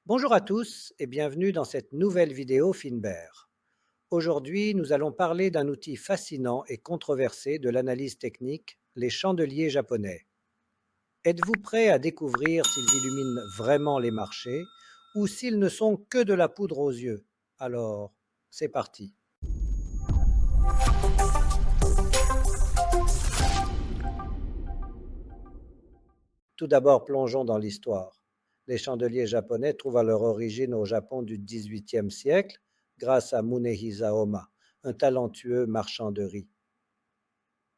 Bonjour à tous et bienvenue dans cette nouvelle vidéo Finbert. Aujourd'hui, nous allons parler d'un outil fascinant et controversé de l'analyse technique, les chandeliers japonais. Êtes-vous prêt à découvrir s'ils illuminent vraiment les marchés ou s'ils ne sont que de la poudre aux yeux? Alors, c'est parti. Tout d'abord, plongeons dans l'histoire. Les chandeliers japonais trouvent à leur origine au Japon du XVIIIe siècle grâce à Munehisa Ōma, un talentueux marchand de riz.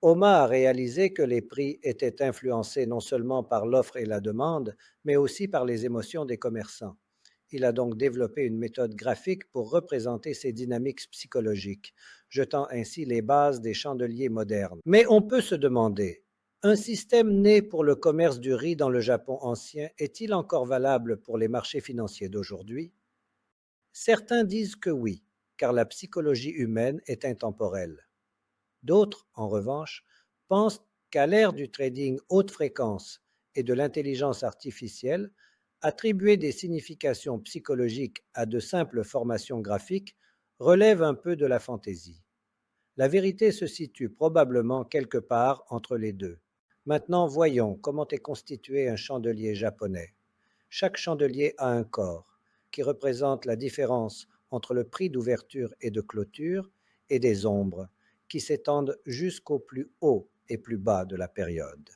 Ōma a réalisé que les prix étaient influencés non seulement par l'offre et la demande, mais aussi par les émotions des commerçants. Il a donc développé une méthode graphique pour représenter ces dynamiques psychologiques, jetant ainsi les bases des chandeliers modernes. Mais on peut se demander, un système né pour le commerce du riz dans le Japon ancien est-il encore valable pour les marchés financiers d'aujourd'hui? Certains disent que oui, car la psychologie humaine est intemporelle. D'autres, en revanche, pensent qu'à l'ère du trading haute fréquence et de l'intelligence artificielle, attribuer des significations psychologiques à de simples formations graphiques relève un peu de la fantaisie. La vérité se situe probablement quelque part entre les deux. Maintenant, voyons comment est constitué un chandelier japonais. Chaque chandelier a un corps qui représente la différence entre le prix d'ouverture et de clôture et des ombres qui s'étendent jusqu'au plus haut et plus bas de la période.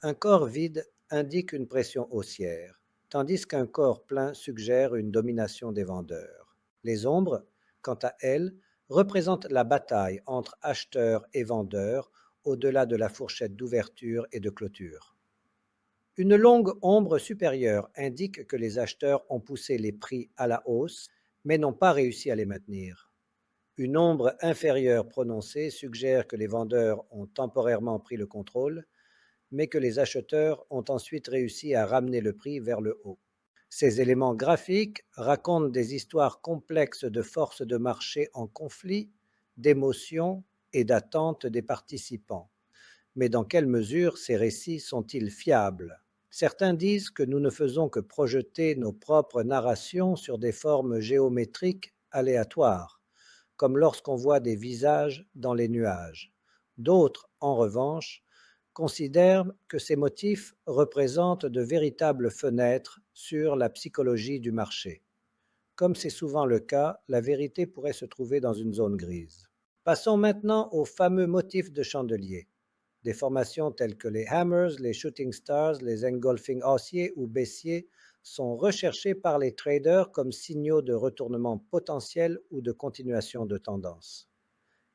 Un corps vide indique une pression haussière, tandis qu'un corps plein suggère une domination des vendeurs. Les ombres, quant à elles, représentent la bataille entre acheteurs et vendeurs au-delà de la fourchette d'ouverture et de clôture. Une longue ombre supérieure indique que les acheteurs ont poussé les prix à la hausse, mais n'ont pas réussi à les maintenir. Une ombre inférieure prononcée suggère que les vendeurs ont temporairement pris le contrôle, mais que les acheteurs ont ensuite réussi à ramener le prix vers le haut. Ces éléments graphiques racontent des histoires complexes de forces de marché en conflit, d'émotions et d'attentes des participants. Mais dans quelle mesure ces récits sont-ils fiables? Certains disent que nous ne faisons que projeter nos propres narrations sur des formes géométriques aléatoires, comme lorsqu'on voit des visages dans les nuages. D'autres, en revanche, considèrent que ces motifs représentent de véritables fenêtres sur la psychologie du marché. Comme c'est souvent le cas, la vérité pourrait se trouver dans une zone grise. Passons maintenant aux fameux motifs de chandelier. Des formations telles que les hammers, les shooting stars, les engulfing haussiers ou baissiers sont recherchées par les traders comme signaux de retournement potentiel ou de continuation de tendance.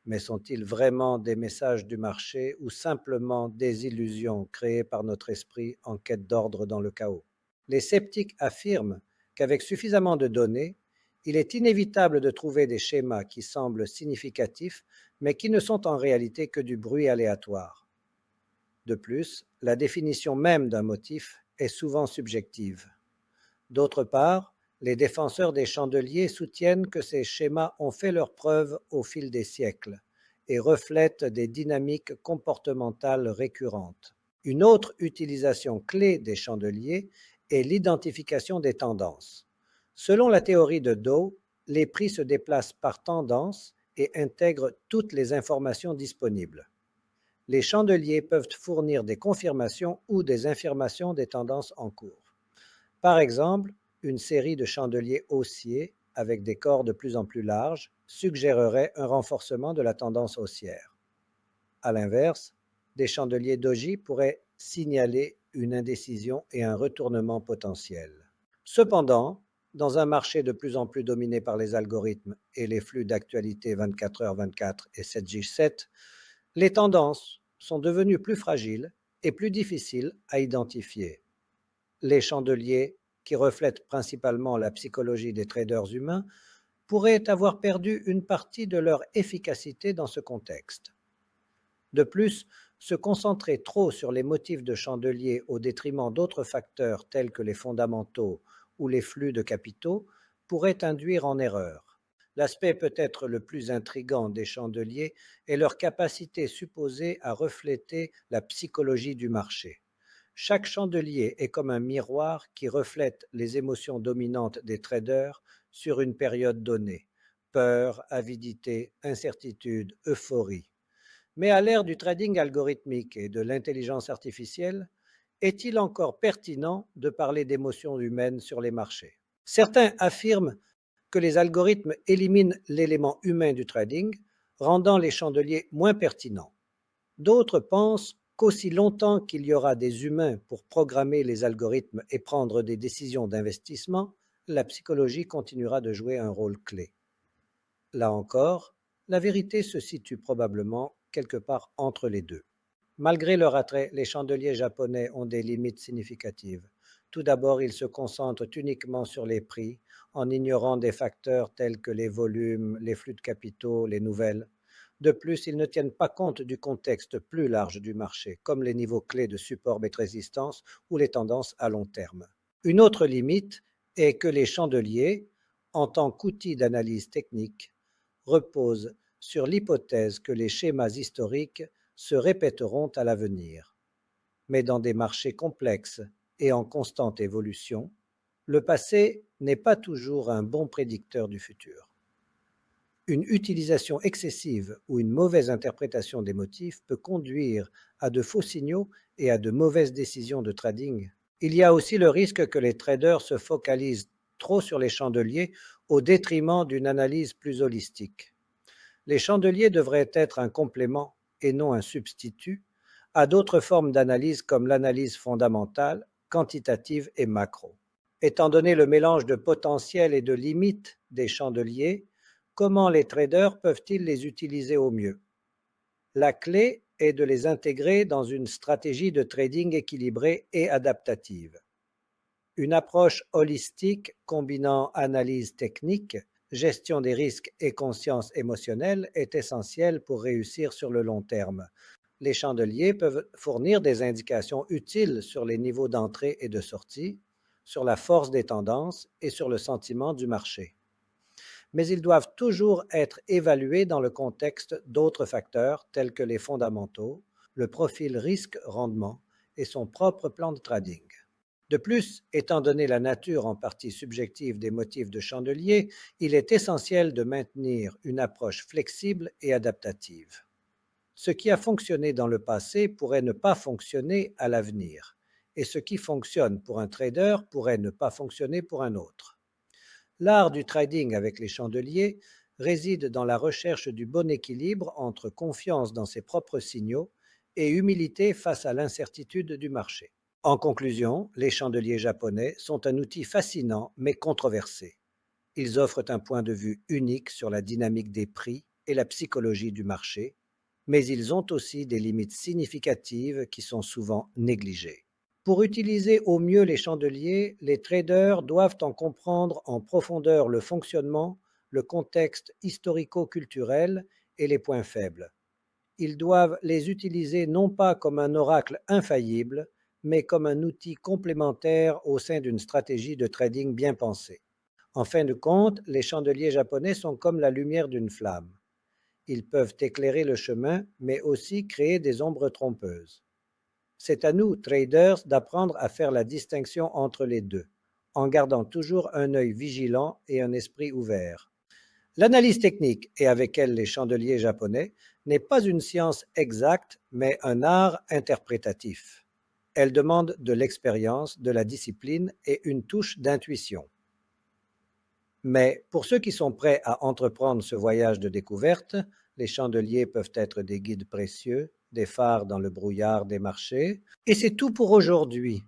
Mais sont-ils vraiment des messages du marché ou simplement des illusions créées par notre esprit en quête d'ordre dans le chaos? Les sceptiques affirment qu'avec suffisamment de données, il est inévitable de trouver des schémas qui semblent significatifs, mais qui ne sont en réalité que du bruit aléatoire. De plus, la définition même d'un motif est souvent subjective. D'autre part, les défenseurs des chandeliers soutiennent que ces schémas ont fait leurs preuves au fil des siècles et reflètent des dynamiques comportementales récurrentes. Une autre utilisation clé des chandeliers est l'identification des tendances. Selon la théorie de Dow, les prix se déplacent par tendance et intègrent toutes les informations disponibles. Les chandeliers peuvent fournir des confirmations ou des infirmations des tendances en cours. Par exemple, une série de chandeliers haussiers avec des corps de plus en plus larges suggérerait un renforcement de la tendance haussière. À l'inverse, des chandeliers doji pourraient signaler une indécision et un retournement potentiel. Cependant, dans un marché de plus en plus dominé par les algorithmes et les flux d'actualité 24h24 et 7J7, les tendances sont devenues plus fragiles et plus difficiles à identifier. Les chandeliers, qui reflètent principalement la psychologie des traders humains, pourraient avoir perdu une partie de leur efficacité dans ce contexte. De plus, se concentrer trop sur les motifs de chandelier au détriment d'autres facteurs tels que les fondamentaux ou les flux de capitaux pourrait induire en erreur. L'aspect peut-être le plus intrigant des chandeliers est leur capacité supposée à refléter la psychologie du marché. Chaque chandelier est comme un miroir qui reflète les émotions dominantes des traders sur une période donnée. Peur, avidité, incertitude, euphorie. Mais à l'ère du trading algorithmique et de l'intelligence artificielle, est-il encore pertinent de parler d'émotions humaines sur les marchés? Certains affirment que les algorithmes éliminent l'élément humain du trading, rendant les chandeliers moins pertinents. D'autres pensent qu'aussi longtemps qu'il y aura des humains pour programmer les algorithmes et prendre des décisions d'investissement, la psychologie continuera de jouer un rôle clé. Là encore, la vérité se situe probablement quelque part entre les deux. Malgré leur attrait, les chandeliers japonais ont des limites significatives. Tout d'abord, ils se concentrent uniquement sur les prix, en ignorant des facteurs tels que les volumes, les flux de capitaux, les nouvelles. De plus, ils ne tiennent pas compte du contexte plus large du marché, comme les niveaux clés de support et de résistance ou les tendances à long terme. Une autre limite est que les chandeliers, en tant qu'outils d'analyse technique, reposent sur l'hypothèse que les schémas historiques se répéteront à l'avenir. Mais dans des marchés complexes et en constante évolution, le passé n'est pas toujours un bon prédicteur du futur. Une utilisation excessive ou une mauvaise interprétation des motifs peut conduire à de faux signaux et à de mauvaises décisions de trading. Il y a aussi le risque que les traders se focalisent trop sur les chandeliers au détriment d'une analyse plus holistique. Les chandeliers devraient être un complément et non un substitut à d'autres formes d'analyse comme l'analyse fondamentale, quantitative et macro. Étant donné le mélange de potentiel et de limites des chandeliers, comment les traders peuvent-ils les utiliser au mieux? La clé est de les intégrer dans une stratégie de trading équilibrée et adaptative. Une approche holistique combinant analyse technique, gestion des risques et conscience émotionnelle est essentielle pour réussir sur le long terme. Les chandeliers peuvent fournir des indications utiles sur les niveaux d'entrée et de sortie, sur la force des tendances et sur le sentiment du marché. Mais ils doivent toujours être évalués dans le contexte d'autres facteurs tels que les fondamentaux, le profil risque-rendement et son propre plan de trading. De plus, étant donné la nature en partie subjective des motifs de chandelier, il est essentiel de maintenir une approche flexible et adaptative. Ce qui a fonctionné dans le passé pourrait ne pas fonctionner à l'avenir, et ce qui fonctionne pour un trader pourrait ne pas fonctionner pour un autre. L'art du trading avec les chandeliers réside dans la recherche du bon équilibre entre confiance dans ses propres signaux et humilité face à l'incertitude du marché. En conclusion, les chandeliers japonais sont un outil fascinant mais controversé. Ils offrent un point de vue unique sur la dynamique des prix et la psychologie du marché, mais ils ont aussi des limites significatives qui sont souvent négligées. Pour utiliser au mieux les chandeliers, les traders doivent en comprendre en profondeur le fonctionnement, le contexte historico-culturel et les points faibles. Ils doivent les utiliser non pas comme un oracle infaillible, mais comme un outil complémentaire au sein d'une stratégie de trading bien pensée. En fin de compte, les chandeliers japonais sont comme la lumière d'une flamme. Ils peuvent éclairer le chemin, mais aussi créer des ombres trompeuses. C'est à nous, traders, d'apprendre à faire la distinction entre les deux, en gardant toujours un œil vigilant et un esprit ouvert. L'analyse technique, et avec elle les chandeliers japonais, n'est pas une science exacte, mais un art interprétatif. Elle demande de l'expérience, de la discipline et une touche d'intuition. Mais pour ceux qui sont prêts à entreprendre ce voyage de découverte, les chandeliers peuvent être des guides précieux, des phares dans le brouillard des marchés. Et c'est tout pour aujourd'hui.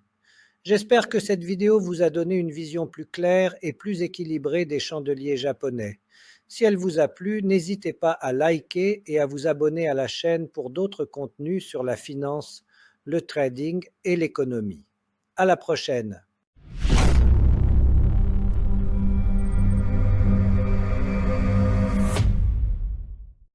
J'espère que cette vidéo vous a donné une vision plus claire et plus équilibrée des chandeliers japonais. Si elle vous a plu, n'hésitez pas à liker et à vous abonner à la chaîne pour d'autres contenus sur la finance, le trading et l'économie. À la prochaine!